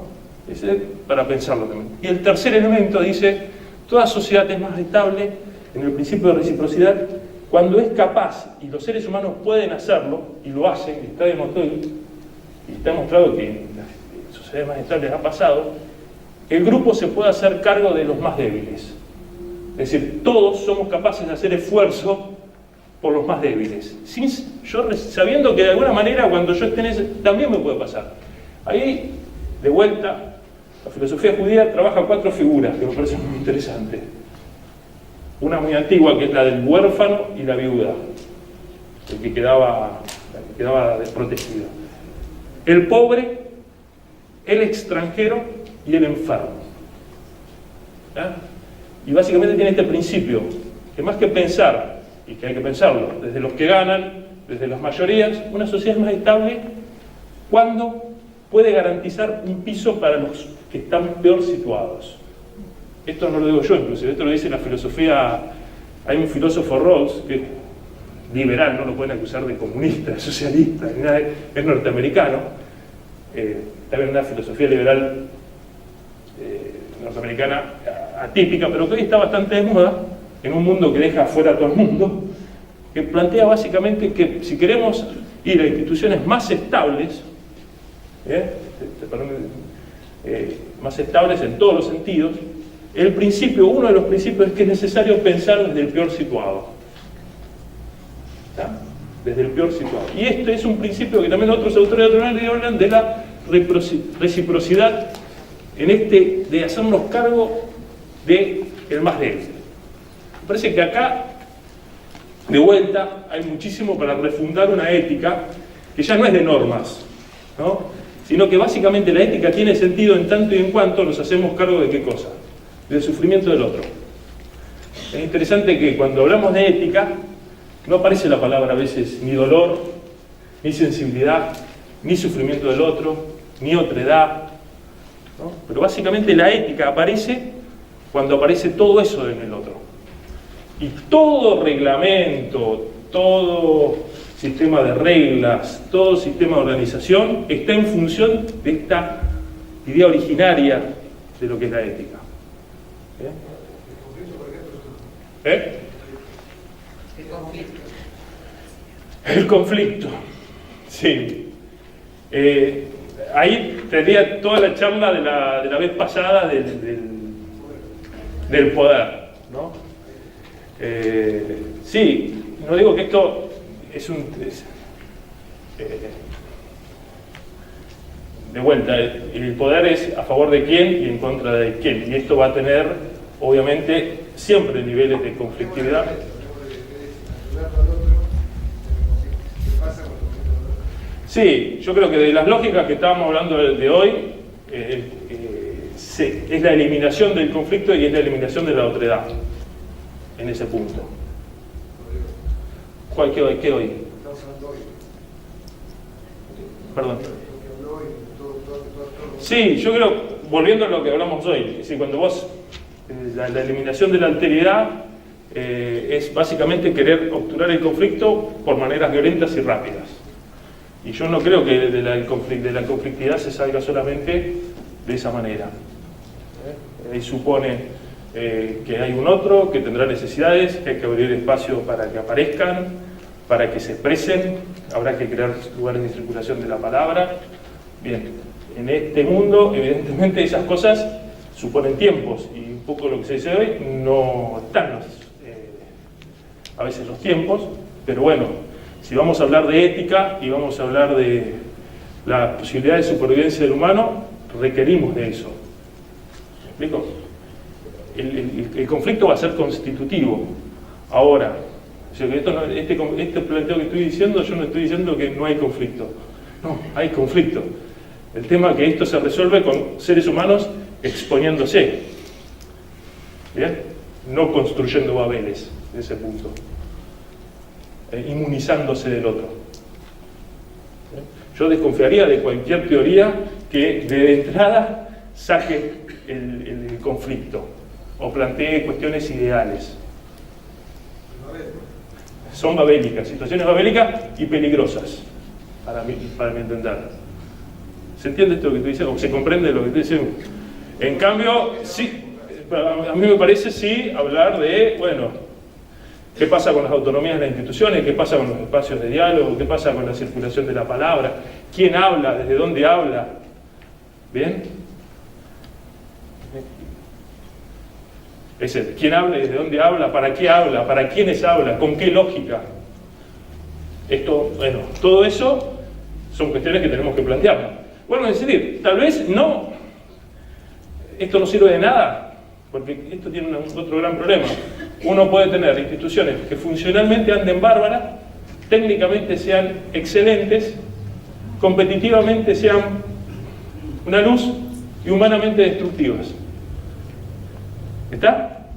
Ese para pensarlo también. Y el tercer elemento dice, toda sociedad es más estable en el principio de reciprocidad cuando es capaz, y los seres humanos pueden hacerlo, y lo hacen, y está demostrado que en las sociedades más estables ha pasado, el grupo se puede hacer cargo de los más débiles. Es decir, todos somos capaces de hacer esfuerzo por los más débiles, sabiendo que de alguna manera cuando yo esté en ese, también me puede pasar. Ahí, de vuelta, la filosofía judía trabaja 4 figuras que me parecen muy interesantes. Una muy antigua, que es la del huérfano y la viuda, el que quedaba desprotegido. El pobre, el extranjero y el enfermo. ¿Ya? Y básicamente tiene este principio, que más que pensar, y que hay que pensarlo, desde los que ganan, desde las mayorías, una sociedad es más estable cuando puede garantizar un piso para los que están peor situados. esto no lo digo yo inclusive, esto lo dice la filosofía, hay un filósofo Rawls, que es liberal, no lo pueden acusar de comunista, de socialista, ni nada, es norteamericano, también una filosofía liberal norteamericana atípica, pero que hoy está bastante de moda, en un mundo que deja afuera a todo el mundo, que plantea básicamente que si queremos ir a instituciones más estables, más estables en todos los sentidos, uno de los principios es que es necesario pensar desde el peor situado. ¿Está? Desde el peor situado. Y este es un principio que también otros autores hablan de la reciprocidad, de hacernos cargo del más débil. Me parece que acá, de vuelta, hay muchísimo para refundar una ética que ya no es de normas, ¿no? Sino que básicamente la ética tiene sentido en tanto y en cuanto nos hacemos cargo de qué cosa, del sufrimiento del otro. Es interesante que cuando hablamos de ética no aparece la palabra a veces ni dolor, ni sensibilidad, ni sufrimiento del otro, ni otredad, ¿no? Pero básicamente la ética aparece cuando aparece todo eso en el otro. Y todo reglamento, todo sistema de reglas, todo sistema de organización está en función de esta idea originaria de lo que es la ética. El conflicto, sí. Ahí tendría toda la charla de la vez pasada del poder, ¿no? Sí, no digo que esto de vuelta, el poder es a favor de quién y en contra de quién, y esto va a tener obviamente siempre niveles de conflictividad. Sí, yo creo que de las lógicas que estábamos hablando de hoy es la eliminación del conflicto y es la eliminación de la otredad en ese punto. ¿Qué hoy? Perdón. Sí, yo creo, volviendo a lo que hablamos hoy, es decir, cuando vos, la eliminación de la alteridad es básicamente querer obturar el conflicto por maneras violentas y rápidas. Y yo no creo que de la conflictividad se salga solamente de esa manera. Ahí supone que hay un otro que tendrá necesidades, que hay que abrir espacio para que aparezcan, para que se expresen, habrá que crear lugares de circulación de la palabra. Bien, en este mundo, evidentemente, esas cosas suponen tiempos, y un poco lo que se dice hoy, no están a veces los tiempos, pero bueno, si vamos a hablar de ética y vamos a hablar de la posibilidad de supervivencia del humano, requerimos de eso. ¿Me explico? El conflicto va a ser constitutivo. Ahora, o sea, que este planteo que estoy diciendo, yo no estoy diciendo que no hay conflicto. No, hay conflicto. El tema es que esto se resuelve con seres humanos exponiéndose. ¿Bien? No construyendo babeles de ese punto. Inmunizándose del otro. Yo desconfiaría de cualquier teoría que de entrada saque el conflicto o plantee cuestiones ideales. Son babélicas, situaciones babélicas y peligrosas, para mi entender. ¿Se entiende esto que estoy diciendo? ¿Se comprende lo que estoy diciendo? En cambio, sí, a mí me parece sí hablar de, bueno, ¿qué pasa con las autonomías de las instituciones? ¿Qué pasa con los espacios de diálogo? ¿Qué pasa con la circulación de la palabra? ¿Quién habla? ¿Desde dónde habla? ¿Bien? Es el, ¿quién habla y desde dónde habla? ¿Para qué habla? ¿Para quiénes habla? ¿Con qué lógica? Esto, bueno, todo eso son cuestiones que tenemos que plantear. Bueno, es decir, tal vez no, esto no sirve de nada, porque esto tiene otro gran problema. Uno puede tener instituciones que funcionalmente anden bárbaras, técnicamente sean excelentes, competitivamente sean una luz y humanamente destructivas. ¿Está?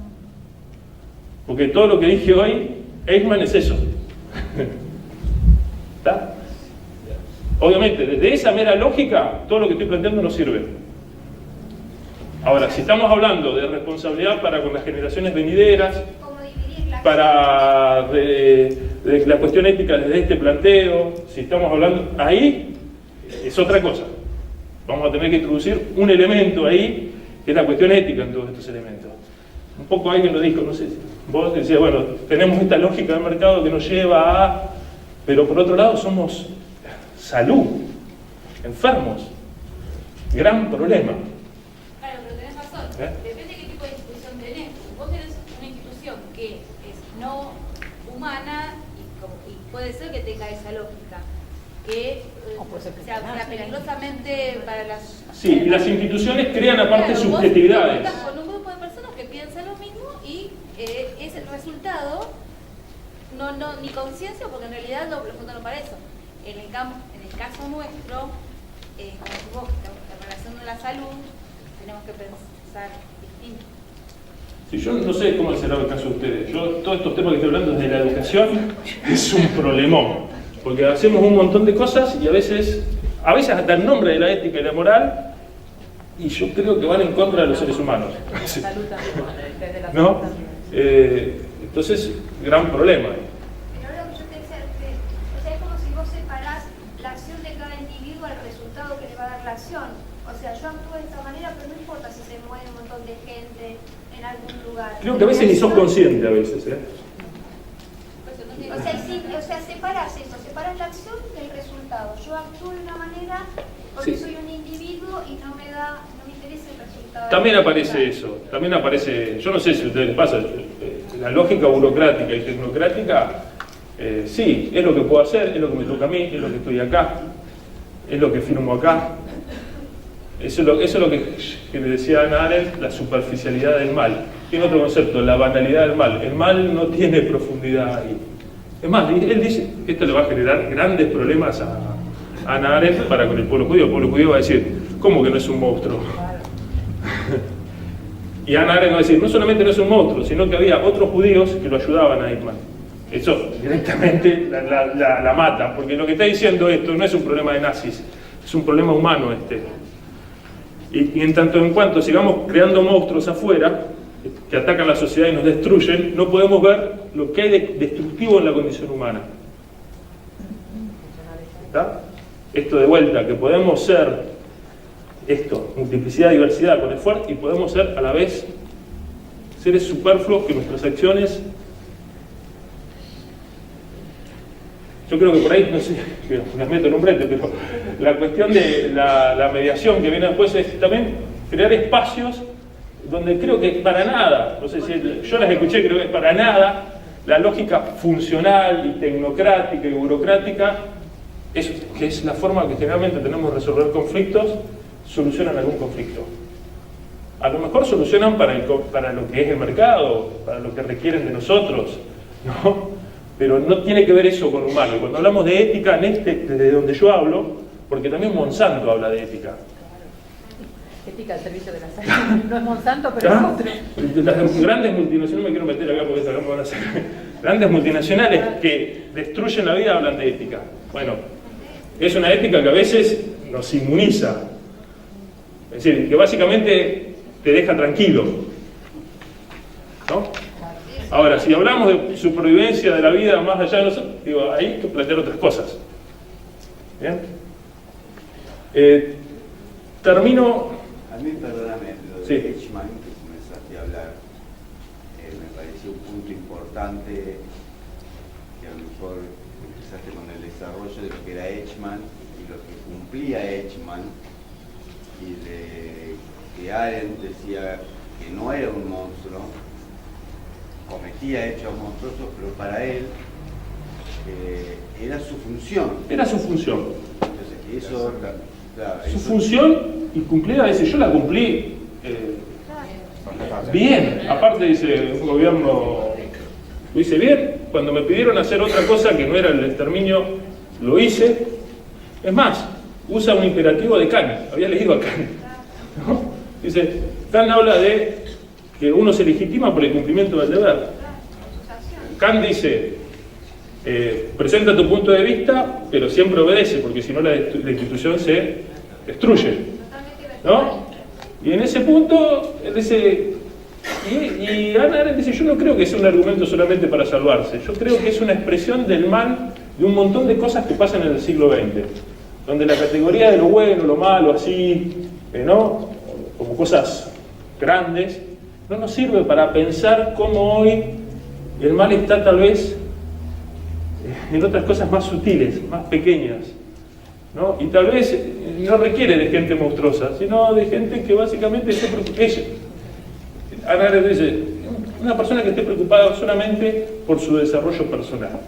Porque todo lo que dije hoy, Eichmann es eso. ¿Está? Obviamente, desde esa mera lógica, todo lo que estoy planteando no sirve. Ahora, si estamos hablando de responsabilidad para con las generaciones venideras, ¿Cómo dividir la para de la cuestión ética desde este planteo, si estamos hablando, ahí es otra cosa. Vamos a tener que introducir un elemento ahí, que es la cuestión ética en todos estos elementos. Un poco alguien lo dijo, no sé, vos decías, bueno, tenemos esta lógica del mercado que nos lleva a... Pero por otro lado somos salud, enfermos, gran problema. Claro, pero tenés razón. Depende de qué tipo de institución tenés. Vos tenés una institución que es no humana y puede ser que tenga esa lógica, que sea peligrosamente para las... Sí, y las instituciones crean aparte Claro, subjetividades. Vos estás con un grupo de personas que piensan lo mismo y es el resultado, no ni conciencia, porque en realidad lo juntaron para eso. En el caso nuestro, como decís vos, la relación de la salud, tenemos que pensar distinto. Sí, yo no sé cómo será el caso de ustedes. Yo, todos estos temas que estoy hablando desde la educación es un problemón. Porque hacemos un montón de cosas y a veces hasta el nombre de la ética y la moral, y yo creo que van en contra de los seres humanos. ¿No? Entonces, gran problema. Pero ahora que yo te decía, o sea, es como si vos separás la acción de cada individuo al resultado que le va a dar la acción. O sea, yo actúo de esta manera, pero no importa si se mueve un montón de gente en algún lugar. Creo que a veces ni sos consciente a veces, ¿eh? O sea, separás eso, separás la acción del resultado. Yo actúo de una manera porque soy un individuo y no me interesa el resultado. También aparece eso, también aparece, yo no sé si a ustedes les pasa, la lógica burocrática y tecnocrática, sí, es lo que puedo hacer, es lo que me toca a mí, es lo que estoy acá, es lo que firmo acá. Eso es lo que le decía Hannah Arendt, la superficialidad del mal. Tiene otro concepto, la banalidad del mal. El mal no tiene profundidad ahí. Es más, él dice que esto le va a generar grandes problemas a Hannah Arendt para con el pueblo judío. El pueblo judío va a decir, ¿cómo que no es un monstruo? Y Hannah Arendt va a decir, no solamente no es un monstruo, sino que había otros judíos que lo ayudaban a Eichmann. Eso directamente la mata, porque lo que está diciendo esto no es un problema de nazis, es un problema humano este. Y en tanto en cuanto sigamos creando monstruos afuera, que atacan la sociedad y nos destruyen, no podemos ver lo que hay de destructivo en la condición humana. ¿Está? Esto de vuelta, que podemos ser esto, multiplicidad, diversidad con esfuerzo, y podemos ser a la vez seres superfluos que nuestras acciones... Yo creo que por ahí, no sé, me meto en un brete, pero la cuestión de la mediación que viene después es también crear espacios donde creo que para nada, no sé si yo las escuché, creo que para nada la lógica funcional y tecnocrática y burocrática, que es la forma que generalmente tenemos de resolver conflictos, solucionan algún conflicto. A lo mejor solucionan para lo que es el mercado, para lo que requieren de nosotros, ¿no? Pero no tiene que ver eso con lo humano. Y cuando hablamos de ética, desde donde yo hablo, porque también Monsanto habla de ética. Ética al servicio de la salud. No es Monsanto, pero es otro. Las grandes multinacionales, no me quiero meter acá porque acá me van a hacer. Grandes multinacionales que destruyen la vida hablan de ética. Bueno, es una ética que a veces nos inmuniza. Es decir, que básicamente te deja tranquilo. ¿No? Ahora, si hablamos de supervivencia de la vida más allá de nosotros, digo, ahí hay que plantear otras cosas. ¿Bien? Termino... A mí, perdóname, lo de Sí. Eichmann, que comenzaste a hablar, me pareció un punto importante, que a lo mejor empezaste con el desarrollo de lo que era Eichmann y lo que cumplía Eichmann, y que Arendt decía que no era un monstruo, cometía hechos monstruosos, pero para él era su función. Era su función. Entonces, eso, claro, Su eso, función y cumplida, dice, yo la cumplí bien. Aparte dice, un gobierno lo hice bien. Cuando me pidieron hacer otra cosa que no era el exterminio, lo hice. Es más, usa un imperativo de Kant. Había leído a Kant, ¿no? Dice, Kant habla de que uno se legitima por el cumplimiento del deber. Kant dice, presenta tu punto de vista, pero siempre obedece, porque si no la institución se destruye, ¿no? Y en ese punto, él dice, y Hannah Arendt dice, yo no creo que sea un argumento solamente para salvarse, yo creo que es una expresión del mal de un montón de cosas que pasan en el siglo XX, donde la categoría de lo bueno, lo malo, así, ¿no? Como cosas grandes, no nos sirve para pensar cómo hoy el mal está tal vez en otras cosas más sutiles, más pequeñas, ¿no? Y tal vez no requiere de gente monstruosa, sino de gente que básicamente esté preocupada. Hannah Arendt dice, una persona que esté preocupada solamente por su desarrollo personal.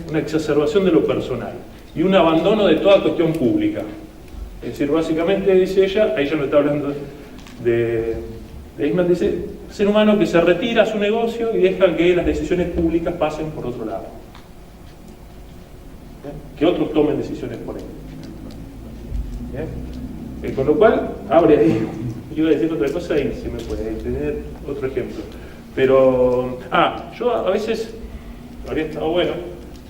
Una exacerbación de lo personal y un abandono de toda cuestión pública. Es decir, básicamente, dice ella, ahí ya no está hablando de Eichmann, dice, ser humano que se retira a su negocio y deja que las decisiones públicas pasen por otro lado. Que otros tomen decisiones por él. Con lo cual, abre ahí. Iba a decir otra cosa y se me puede tener otro ejemplo. Pero, yo a veces, habría estado bueno,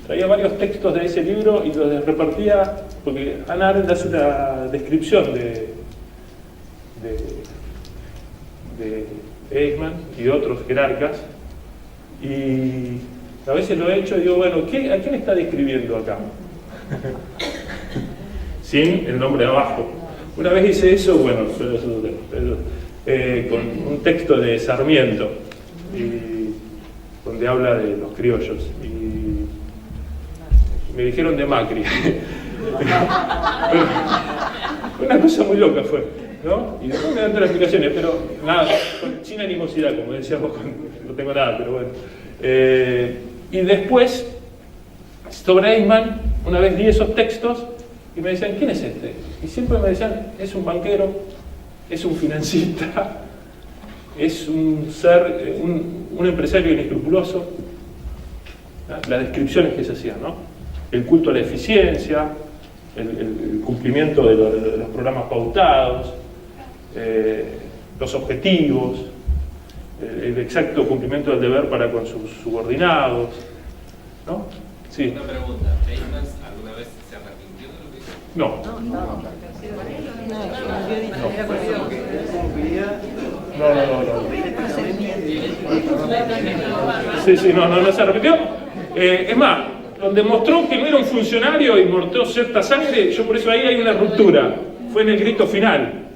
traía varios textos de ese libro y los repartía, porque Hannah Arendt hace una descripción de Eichmann y de otros jerarcas, y a veces lo he hecho y digo, bueno, ¿a quién está describiendo acá? Sin el nombre abajo. Una vez hice eso, bueno, con un texto de Sarmiento, donde habla de los criollos, y me dijeron de Macri. Una cosa muy loca fue, ¿no? Y después me dan todas las explicaciones, pero nada, sin animosidad, como decíamos, no tengo nada, pero bueno. Y después, sobre Eichmann, una vez di esos textos y me decían, ¿quién es este? Y siempre me decían, es un banquero, es un financista, es un ser, un empresario inescrupuloso. Las descripciones que se hacían, ¿no? El culto a la eficiencia, el cumplimiento de los programas pautados, los objetivos, el exacto cumplimiento del deber para con sus subordinados, ¿no? Sí. Una pregunta, ¿Eichmann alguna vez se arrepintió de lo que hizo? No. Sí, no se arrepintió. Es más, donde mostró que no era un funcionario y mostró cierta sangre, yo por eso ahí hay una ruptura. Fue en el grito final,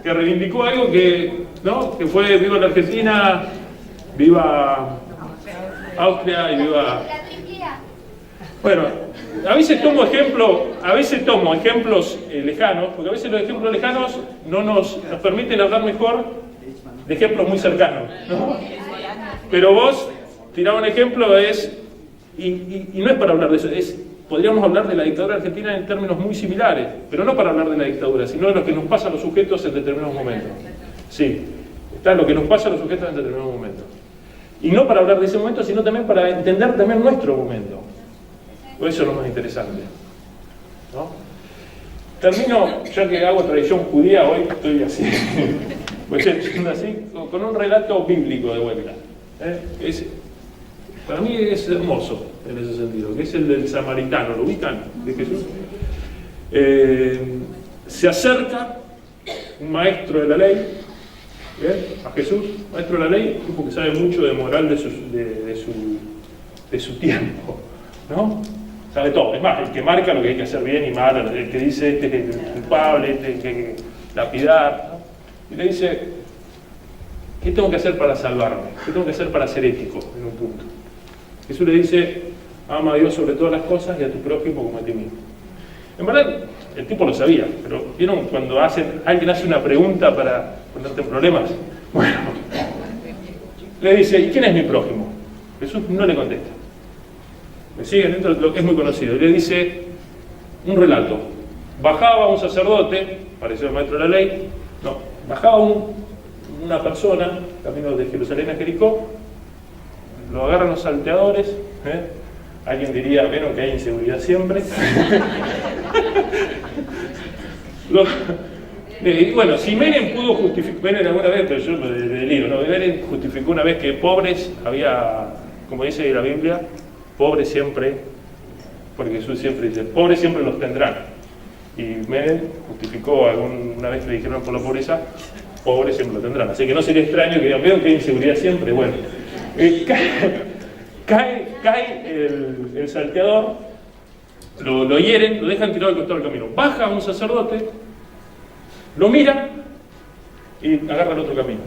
que reivindicó algo que, ¿no? Que fue viva la Argentina, viva Austria y viva... Bueno, a veces tomo ejemplos lejanos, porque a veces los ejemplos lejanos no nos permiten hablar mejor de ejemplos muy cercanos, ¿no? Pero vos tirá un ejemplo, y no es para hablar de eso, podríamos hablar de la dictadura argentina en términos muy similares, pero no para hablar de la dictadura, sino de lo que nos pasa a los sujetos en determinados momentos. Sí, está lo que nos pasa a los sujetos en determinados momentos. Y no para hablar de ese momento, sino también para entender también nuestro momento. Por eso es lo más interesante, ¿no? Termino, ya que hago tradición judía, hoy estoy así, pues así, con un relato bíblico de vuelta. Para mí es hermoso en ese sentido, que es el del samaritano, ¿lo ubican? De Jesús. Se acerca un maestro de la ley, a Jesús, maestro de la ley, un tipo que sabe mucho de moral de su tiempo, ¿no? Sabe todo, es más, el que marca lo que hay que hacer bien y mal, el que dice este es el culpable, este es el que hay que lapidar, ¿no? Y le dice, ¿qué tengo que hacer para salvarme? ¿Qué tengo que hacer para ser ético en un punto? Jesús le dice, ama a Dios sobre todas las cosas y a tu prójimo como a ti mismo. En verdad, el tipo lo sabía, pero ¿vieron cuando alguien hace una pregunta para ponerte en problemas? Bueno, le dice, ¿y quién es mi prójimo? Jesús no le contesta. Me siguen dentro de lo que es muy conocido. Y le dice un relato. Bajaba un sacerdote, pareció el maestro de la ley, no, bajaba una persona, camino de Jerusalén a Jericó, lo agarran los salteadores, alguien diría, vieron que hay inseguridad siempre. Y bueno, si Menem pudo justificar, Menem alguna vez, pero yo lo deliro, ¿no? Menem justificó una vez que pobres había, como dice la Biblia, pobres siempre, porque Jesús siempre dice, pobres siempre los tendrán. Y Menem justificó alguna vez que le dijeron por la pobreza, pobres siempre lo tendrán. Así que no sería extraño que digan, veo que hay inseguridad siempre. Bueno, cae el salteador, lo hieren, lo dejan tirado al costado del camino. Baja un sacerdote, lo mira y agarra el otro camino.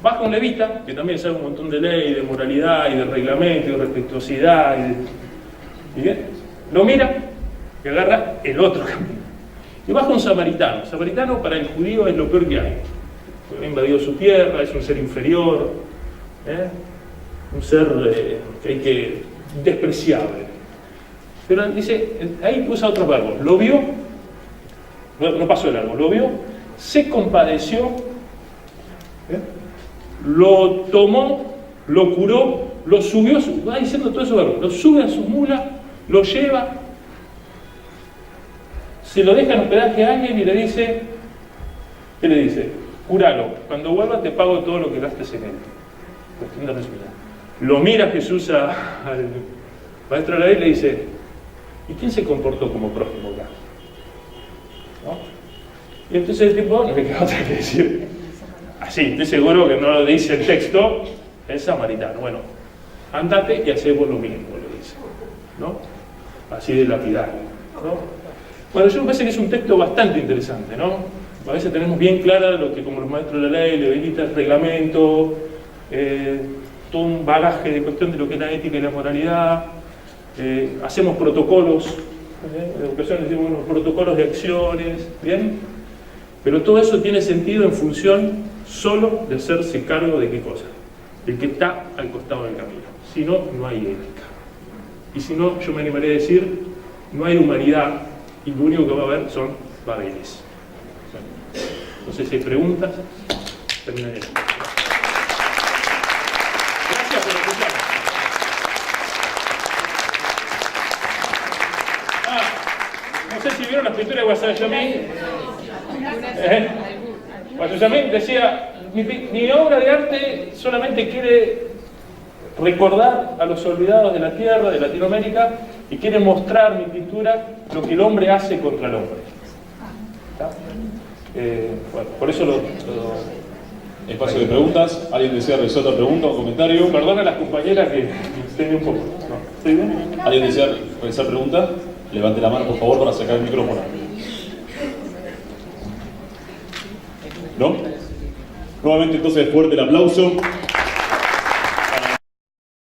Baja un levita, que también sabe un montón de ley, de moralidad y de reglamento y de respetuosidad. Lo mira y agarra el otro camino. Y baja un samaritano. El samaritano para el judío es lo peor que hay. Ha invadido su tierra, es un ser inferior, un ser que hay que despreciable. Pero dice, ahí usa otros verbos. Lo vio, no pasó el árbol, lo vio, se compadeció, lo tomó, lo curó, lo subió, va diciendo todo eso verbo, lo sube a su mula, lo lleva, se lo deja en hospedaje a alguien y le dice, ¿qué le dice? Cúralo, cuando vuelva te pago todo lo que gastes en él. Cuestión de respirar. Lo mira Jesús al maestro de la ley y le dice, ¿y quién se comportó como prójimo acá? ¿No? Y entonces el tipo no le queda otra que decir, así, estoy seguro que no lo dice el texto, es samaritano. Bueno, andate y hacemos lo mismo, le dice, ¿no? Así de lapidario, ¿no? Bueno, yo me parece que es un texto bastante interesante, ¿no? A veces tenemos bien clara lo que como los maestros de la ley, le habilita el reglamento, todo un bagaje de cuestión de lo que es la ética y la moralidad, hacemos protocolos, en educación decimos unos protocolos de acciones, ¿bien? Pero todo eso tiene sentido en función solo de hacerse cargo de qué cosa, del que está al costado del camino. Si no, no hay ética. Y si no, yo me animaría a decir, no hay humanidad y lo único que va a haber son babeles. No sé si hay preguntas. Terminaré. Gracias por escucharme. No sé si vieron la escritura de Guasayamin. Guasayamin decía, mi obra de arte solamente quiere recordar a los olvidados de la tierra, de Latinoamérica, y quiere mostrar mi pintura lo que el hombre hace contra el hombre. Bueno, por eso Espacio de preguntas. ¿Alguien desea realizar otra pregunta o comentario? Perdona a las compañeras que extendí un poco. No, ¿estoy bien? ¿Alguien desea realizar pregunta? Levante la mano, por favor, para sacar el micrófono. ¿No? Nuevamente, entonces, fuerte el aplauso.